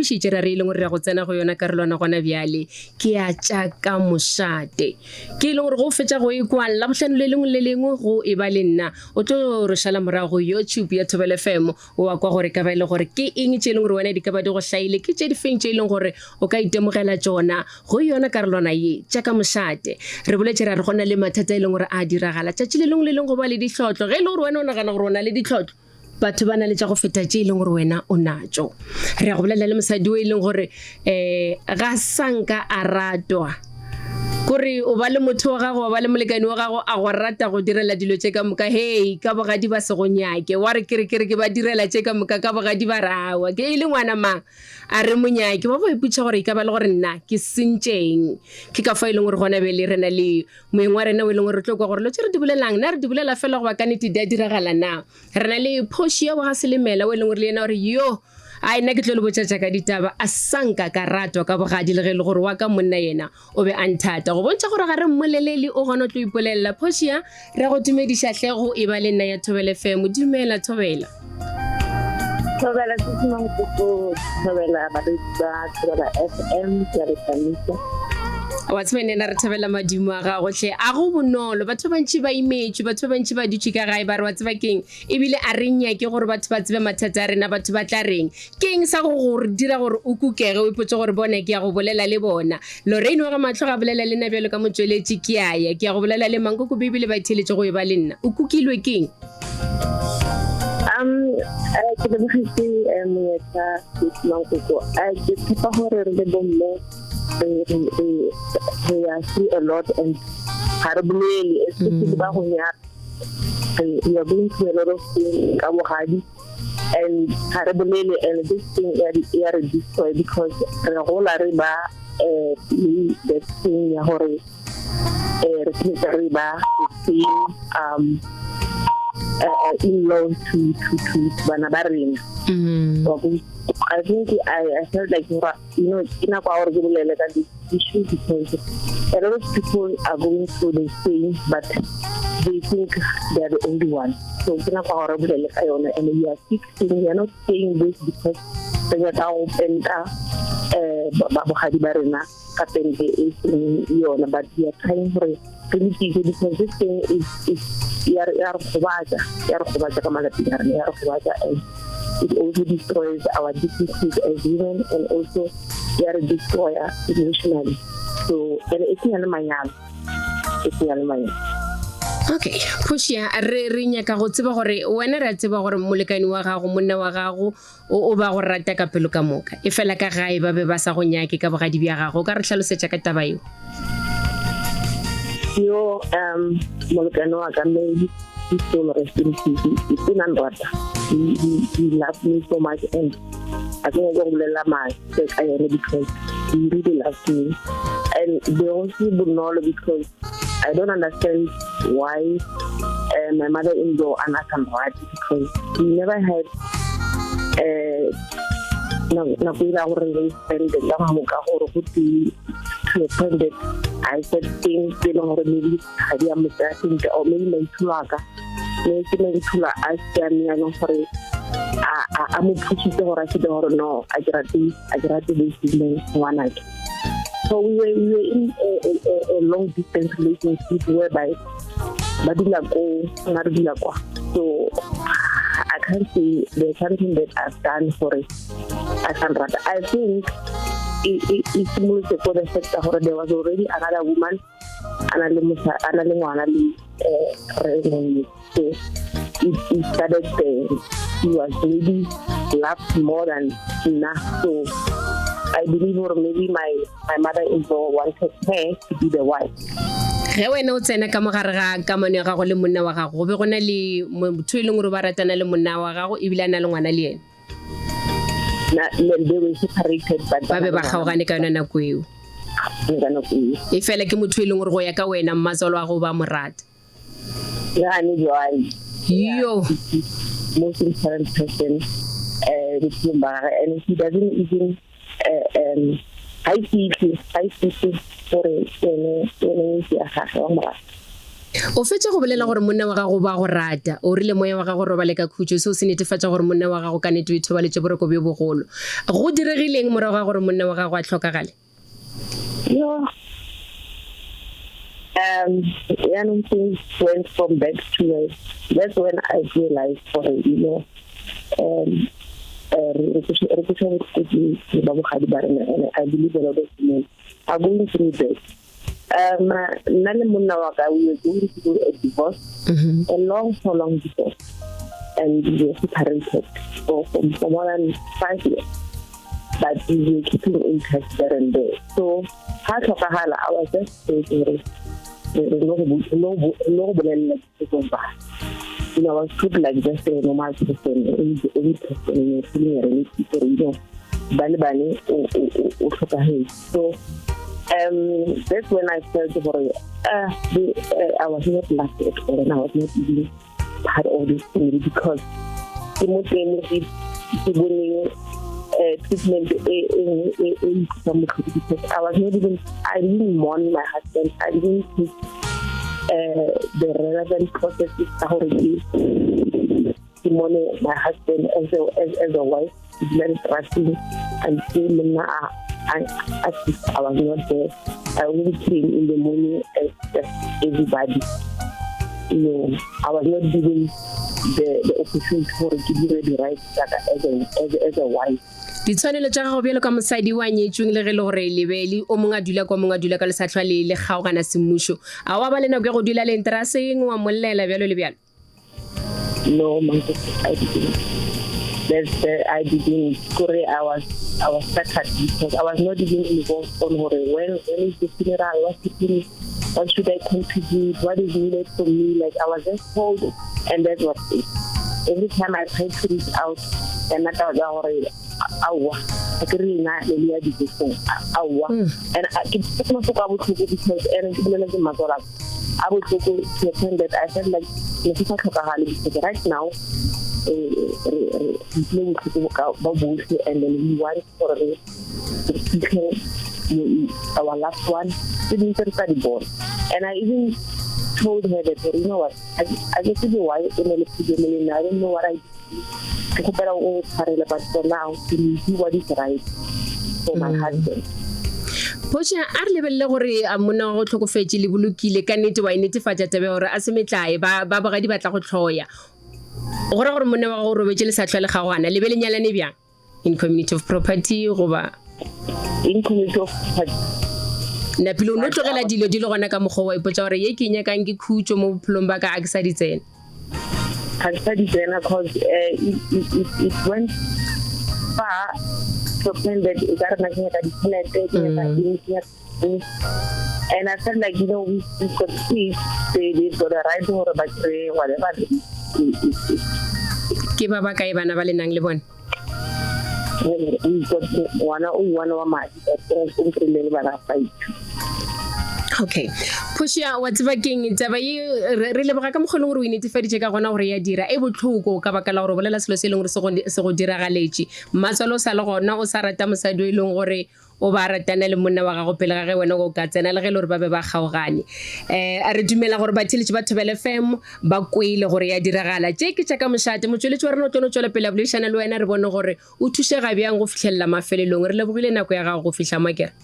lokišitše ra re ileng gore ya go tsena go yona karolwana gona bjale ke ya tšaka mošate ke e leng gore go fetša go e kwan la bohlano le lengwe le lengwe go e ba le nna o tlo re šala morago YouTube ya Thobela FM o wa kwa gore ka ba ile gore ke eng tše e leng gore wena di ka ba di go hlaile ke tše difeng tše e leng gore o ka itemogela tšona go yona karolwana ye tšaka mošate re boletše ra re gona le mathata e leng gore a diragala tšatši le lengwe le lengwe go ba le ditlhotlo ge e le gore wena o nagana gore o na le ditlhotlo batho ba na le tša go feta tše e leng gore wena o natšo re ya go bolela le mosadi o e leng gore ga sanka a ratwa kore o ba le motho wa gago wa ba le molekane wa gago a go rata go direla dilo tše ka moka hei ka bogadi ba se go nyake wa re kere ke ba direla tše ka moka ka bogadi ba rawa ke e le ngwana mang a re monyake ba ba iputša gore e ka ba le gore nna ke sentšeng ke ka fa e leng gore gona be le rena le moeng wa rena o e leng gore re tlo kwa gore lo tše re di bolelang nna re di bolela fela go ba ka nnete di a diragala na re na le Portia wa ga Selemela o e leng gore le ena gore yo a nna ke tlo le botšatša ka ditaba a sanka ka ratwa ka bogadi le ge le gore wa ka monna yena o be a nthata go bontšha gore ga re mmolelele o gona o tlo ipolelela Portia re go dumediša tlego e ba le nna ya Thobela FM dumela Thobela Thobela Thobela ba Thobela FM ke re tsamisa wa tswenena re thabela madimo a gago hle a go bonolo batho bantši ba imetšwe batho bantši ba dutše ka gae ba re wa tseba keng ebile a re nnyake gore batho ba tsebe mathata a rena batho ba tla reng keng sa go dira gore o kukege o ipotse gore bona ke ya go bolela le bona Lorraine wa ga matlho ga bolela le nna bjalo ka motsweletši ke aya ke ya go bolela le mankoko bebile ba itheletše go e ba le nna o kukilwe keng ke lebogetse monyetla mankoko ke tshepa gore re le bomme we are see a lot and horribly, especially ba go nya we are going through a lot of things ka bogadi and horribly and this thing are destroy because re gola re ba the thing ya gore re ba in-laws to bana ba rena I think I felt like, you know, in a power at this issue because a lot of people are going through the same, but they think they're the only one. So in a power and we are fixing, we are not saying this because they are open but we are trying for it because this thing is and it also destroys our dignity as women and also they are a destroyer emotionally. So it's not okay Portia re nyaka go tseba gore wena re tseba gore molekane wa gago monna wa gago o ba go rata ka pelo ka moka e fela ka gae ba be ba sa go nyake ka bogadi bja gago ka re hlalosetša ka taba eo yo molekane wa ka maybe he's still resting he's still unrata he loves me so much and I think I will my because he really loves me and they also would know because I don't understand why my mother-in-law Anna can write because we never had to a point that I said things they don't really or maybe I'm a no, so we were in a long distance relationship whereby so I can't say there's something that I've done for it. I think it's mostly for the fact that there was already another woman so it started he was really loved more than enough. So I believe or maybe my mother-in-law wanted her to be the wife. ge wena o tsena ka mogare ga kamano ya gago le monna wa gago go be gona le motho e leng gore ba ratana le monna wa gago e bile a na le ngwana le ena they were separated but ba be ba kgaogane ka yona nako eo e fela ke motho e leng gore go ya ka wena mmatswalo wa go ba mo rata yo most important person and he doesn't even I see for o fetsa go bolela gore monna wa gago ba go rata o rile moya wa gago robale ka khutso se o se netefatsa gore monna wa gago ka nete o ithobaletse boroko bjo bogolo go diregileng morago ga gore monna wa gago a tlhokagale? Things went from bad to worse. That's when I realized, I believe a lot of men are going through that. We were going through a divorce, a long divorce, and we were separated for more than 5 years. But we were keeping in touch there and there. So, I was just saying, I was put like just a normal person, every person in a senior relationship, so that's when I felt I was not loved at all, and I was not even part of this family because emotionally, treatment because I didn't mourn my husband. I didn't take the relevant processes to mourn my husband as a wife. It's very trusting and still I was not there. I only came in the morning as just everybody. I was not given the opportunity for giving her the right as a wife. Ditshwanelo tsa gago bjalo ka mosadi wa nyetsweng le ge le gore lebele o mongwe a dula kwa mongwe a dula ka lesatlhwa le kgaogana semmušo a wa ba le nako ya go dula le enteraseng wa mollela bjalo le bjalo? No, I didn't. I was stuck because I was not even involved on when is the funeral, what should I contribute, what is needed from me. Like I was just told, and that was it. Every time I tried to reach out, and I thought, I could really not really have this thing. And I could not talk about it because I would go to a point that I felt like right now, and then we want for our last one didn't study board. And I even told her that, you know what, I get to be white in a I don't know what I do. But for now, to do what is right for my husband. Poša a re lebelele gore a monna go tlhokofetse le bolokile ka nnete wa netefatsa tabe gore a se metlae ba bogadi ba tla go tlhoya gore gore monna wa go robetse le satlhwa le gagoana le be le nyalane bjang in community of property goba in community of property na pele o no tlogela dilo di le gona ka mogwa wa ipotsa gore ye ke nyakang ke khutso mo bophelong ba ka a ke sa di tsena because it went far to point that and I felt like, we could see they've got a right to but whatever ke ba ba kae bana ba le nang le bone? We got one of my okay Poša wa tseba keng tsaba re leboga ka mogolong gore o inetefaditše ka gona gore ya dira e botlhoko ka baka la gore bolela selo se leng gore se go diragaletše matswalo o sa le gona o sa rata mosadi o e leng gore o ba ratana le monna wa gago pele ga ge wena go ka tsena le ge le gore ba be ba kgaogane a re dumela gore batheletše ba Thobela FM ba kwele gore ya diragala tše ke tša ka mošate motsweletši wa rena o tlono tswela pele a boledišana le wena re bone gore o thušega bjang go fitlhelela mafelelong re lebogile nako ya gago go fihla mo kere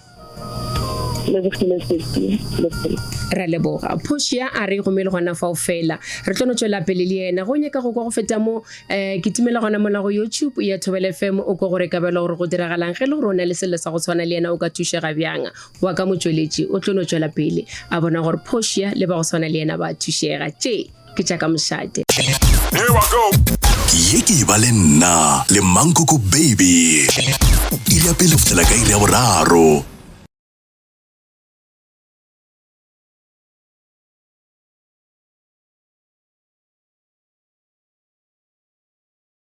ra leboga Poša a re gomele gona fao fela re tlono tswela pele le yena go nyaka go kwa go feta mo ke timela gona mola go YouTube ya Thobela FM o go gore kabela gore go diragalang ge le gore o na le selo sa go tshwana le yena o ka thušega bjang wa ka motsweletši o tlono tswela pele a bona gore Poša le ba go tshwana le yena ba thušega tše ke tša ka mošate ye ke ba le nna le Mankoko baby ile pele fela ka ile ya boraro